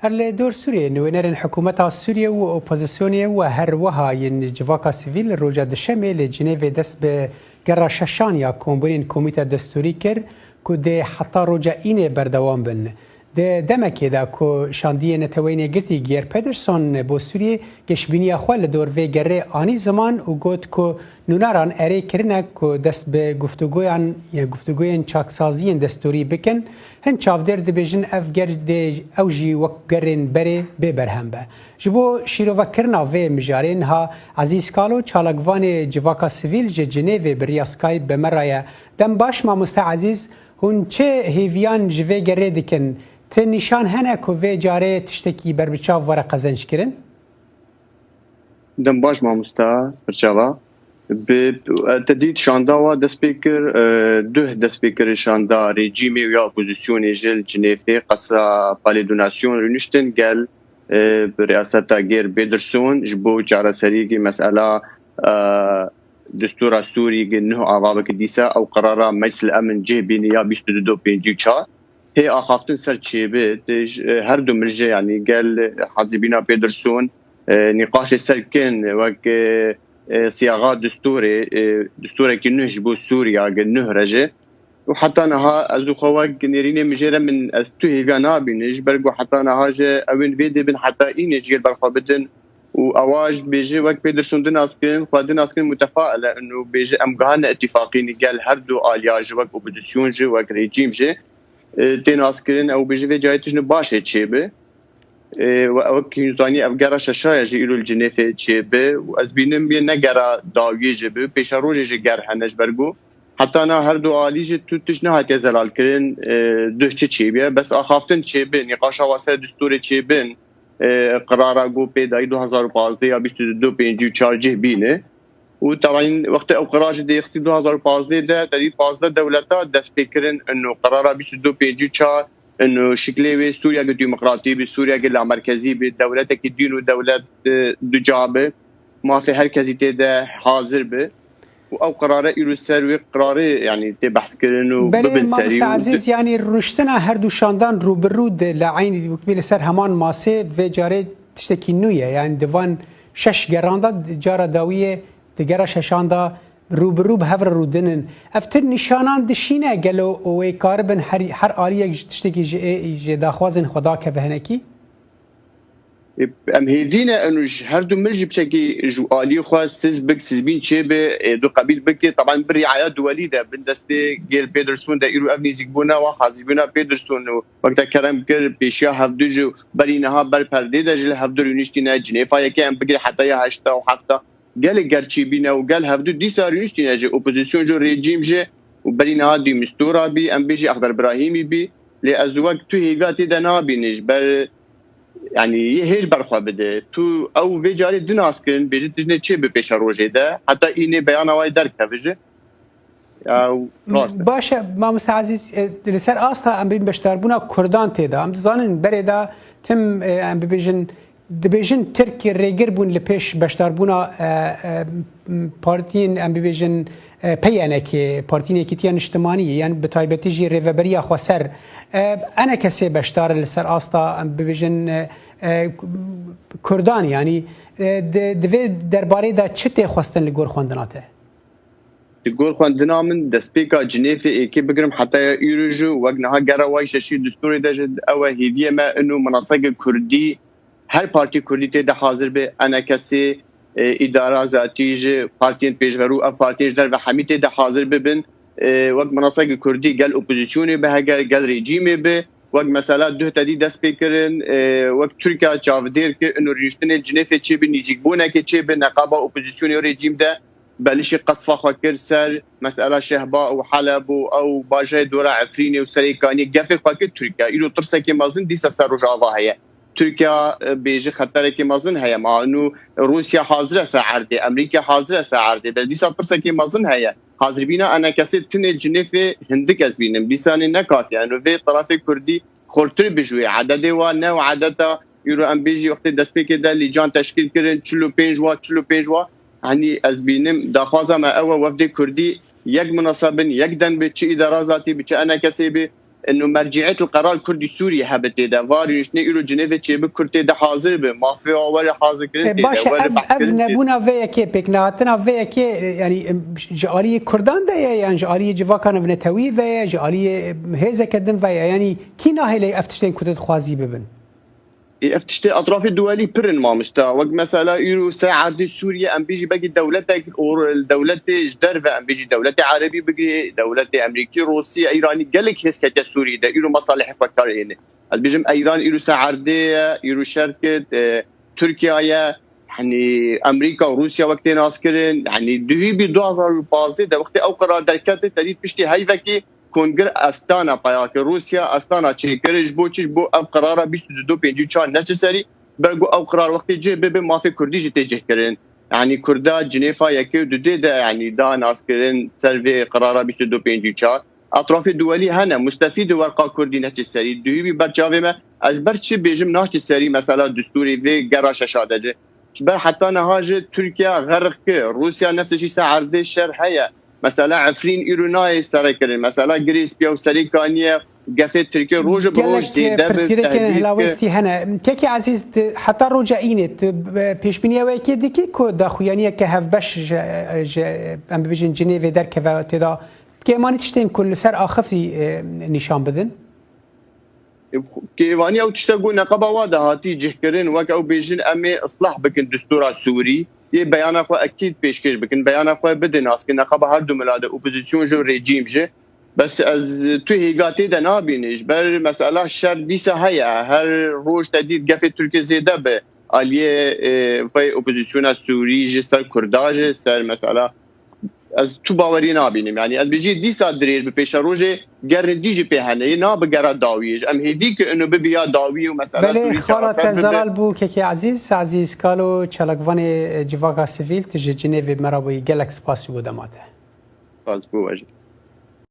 هل دور سوريا نوينر حكومتها سوريا وأوبوزيسيونيا وهروها ين جواكا سيفيل روجا دشمي لجنيف دست بقرا شاشانيا كومبونين كوميتا دستوري كر كده حتى روجا إني بردوام بن ده دمكي دا كو شاندية نتويني قرتي جير بيدرسون بو سوريا كشبينيا خوال لدور في قرر آني زمان وقود كو نوناران اري کرنه كو دست به گفتگویان چاکسازیان دستوری بکن هن چافدر دبیجن اف گرد اوجی وگرن بره ببرهم به جبو شیرو کرنا و مجارین ها عزیز کالو چالگوان جواکا سیویل جنیو بریا سکایپ بمرای دم باش ما مستعزیز هون چه هیویان جوه گره دکن ته نشان هنه کو و جاره تشتکی بربچاو ورا قزنج کرن دم باش ما مستا برچاوا تدید شاندا دست پیکر ده دست پیکر شاندا رژیمی یا اپوزیسیون جل جنیفه قصر پالی دوناسیون رونشتن گل ریاست گیر بیدرسون جبو چاره سری کی مسئله دستور سوری که نه آوابه که دیسا او قرار مجلس الامن جه بینی یا 2254 هی آخافتن سر چه به هر دو مرجع یعنی گل حزبینا بیدرسون نقاش سرکن وک صياغات دستوري كنه جبو سوريا كنه رجع وحتى نها ازو خواك نيرين مجرى من استوهي غانا بينج برغو حتى نها جا اوين فيدي بن حتى اين جيل برخابتن واواج بيجي وك بيدرسون دناسكن خادن اسكن متفائله انه بيجي امغان اتفاقين قال هردو الياج وك اوبوزيسيون جي وك ريجيم جي دناسكن او بيجي في جايتش باشه تشيبه وكي نزاني افغارا شاشا جي يلو الجنيفه تشيبه وازبينم بي نغرا داوي جبه بيشاروج جي غر هنج برغو حتى انا هر دو عالي جي توتشنا هكا زلال كرين دوچ تشيبه بس اخافتن تشيبه نقاشا واسه دستور تشيبن قرارا جو بي 2015 یا 2254 جه بينه وطبعا وقت او قرار دي 2015 ده تقريبا 15 دولتا دست فكرن انه قرارا 2254 انه شكلي سوريا ديمقراطيه بسوريا قال مركزي بدولتك الدين ودوله دجابه ما في هركزي ده حاضر به او قراره يرسل قرار يعني تبحث كرنو ببن سري عزيز يعني رشتنا هر دو شاندان روبرود لعين وكبيل سر همان ماسه و جاره تشتكي نويه يعني ديوان شش جراندا جاره داويه دجاره ششاندا روبرو به هفر رودنن افتر نشانان دشینه گلو او کاربن هر آلیه تشتکی جه داخوازن خدا که بهنکی ام هيدينا انه هر دو ملجي بشكي جو آلي خواز سيز بين شيبه دو قبيل بكي طبعا برعايات دولي ده بندستي جيل بيدرسون ده يرو ابني زيكبونا وخازبونا بيدرسون وقت كلام كر بيشيا هفدو جو برينها بالبرده ده جل هفدو يونشتينا جنيفا يكي ام بكي حتى يا هشتا وحفتا قال قرچي بينا وقال هفدو دي صار يونشتينا جي اوبوزيسيون جو ريجيم جي وبرينها دي مستورا بي ام بيجي اخضر ابراهيمي بي لازواج تو هيغاتي ده نابينج بل يعني هيج برخوا بده تو او بيجاري دناسكن بيجي تجني تشي ببيش روجي ده حتى اني بيانا واي دركه بيجي او باشا ما مستعزيز لسر اصلا ام بيشتربونا كردان تيدا ام زانن بريدا تم ام بيجن تركي ريغربون لبيش بشتربونا بارتين ام بيجن بيانك بارتين كيتيان اجتماعيه يعني بتايبتي جي ريفبريا خسر انا كسي بشتار لسر استا ام بيجن كردان يعني دوی درباره دا چته خواستن لگور خواندناته لگور خواندنا من دسپیکا جنیف ایکی بگرم حتی ایروجو وگنها گره وای ششی دستوری دا جد اوه هیدیه ما انو مناطق کردی هر پارتی کردی تیده حاضر به انا کسی اداره ذاتی جه پارتین پیشورو اف پارتیش در و حمی تیده حاضر ببن وقت مناطق کردی گل اپوزیسیونی به هگر گل رژیمی به وقت مثلا دو تدی دست بکرن وقت ترکیه چاودیر که انو ریشتن جنیف چه به نیجیکبونه که چه به نقابه اپوزیسیونی و رژیم ده بلش قصفه خاکر سر مسئله شهبا و حلب او باجه دوره عفرینی و سریکانی گفه خاکر ترکیه ایلو ترسه که مازن دیسا سر رجاوه هیا ترکیه بیجه خطره که مازن هیا مع انو روسیا حاضره ساعرده امریکا حاضره ساعرده بس دیسا ترسه که مازن هیا حاضر بینا انا کسی تنه جنیف هندک از بینم بیسانی نکات یعنی و طرف کردی خورتر بجوی عدد و نو عدد یورو ام بیجی وقت دست که ده لیجان تشکیل کردن 45 وا يعني از بینم داخوازم او وفد کردی یک مناسبن یک دن به چه اداره ذاتی به چه انا کسی به انه مرجعيه القرار الكردي السوري هبته ده واري نشني يرو جنيف تشيب كرتي ده حاضر به ما في ولا حاضر كرتي باشه اف نبونا وی کی پکناتنا وی کی يعني جاليه كردان ده يعني جاليه جواكان بنتوي و جاليه هزه كدن و يعني كي ناهله افتشتين كنت خوازي ببن افتشتي اطراف الدولي برن ما مستا وقت مثلا يرو ساعد سوريا ام بيجي باقي دولتك او الدولت جدر و ام بيجي دولت عربي بقي دولت امريكي روسيا ايراني قالك هس كتا سوري ده يرو مصالح فكر هنا البيجم ايران يرو ساعد يرو شركه تركيا يعني امريكا وروسيا وقت ناس كرن يعني دوي ب 2015 ده وقت او قرار دركات تريد بشتي هيفكي کنگر استانا پایاک روسیا استانا چیکرش بوچش بو اب قراره 22 54 نچسری برگو او قرار وقتی جه به مافی کردی جه تجه کرن يعني كردا جنيفا يكي دودي ده يعني دا ناس كرن سيرفي قراره 22 54 اطراف الدولي هنا مستفيد ورقه كردي نچسری دوی برچاوه ما از برچ بيجم نچسری مثلا دستوري في گراش شادجه بر حتى نهاج تركيا غرق روسيا نفس الشيء سعرده الشر هيا مثلا عفرين ايروناي سركرن مثلا جريس بيو سريكانيه قفت تركيا روج بروج زيده بالتهديد هلاوستي هنا كيكي عزيز حتى رجعينت بيش بنيه وكي ديكي كو داخويانيه كهف باش ام بيجن جنيف در كفا تدا كيمان تشتين كل سر اخفي نشان بدن كيواني او تشتغو نقبه واده هاتي جهكرن وك او بيجن امي اصلاح بكن دستور السوري يه بيان اخو اكيد پیشکش بکن بيان اخو بدن اس كنا نقبه هر دو ملاده اوبوزيسيون جو ريجيم جه بس از تو هيغاتي ده نابينش بر مساله شر ديسه هيا هر روج تديد قفه تركيا زيده به اليه في اوبوزيسيون السوري جه سر كرداج سر مساله از تو باوری نابینیم یعنی از بيجي ديسا درير بپیش روجه گردیجی پهنه نه بگرا داویج ام هدی که انه ببیا داوی و مثلا بله خالت زلال بو که عزیز کالو چلگوان جواگا سیویل تجی جنیو مرابوی گلک سپاسی بودماته باز بو واجه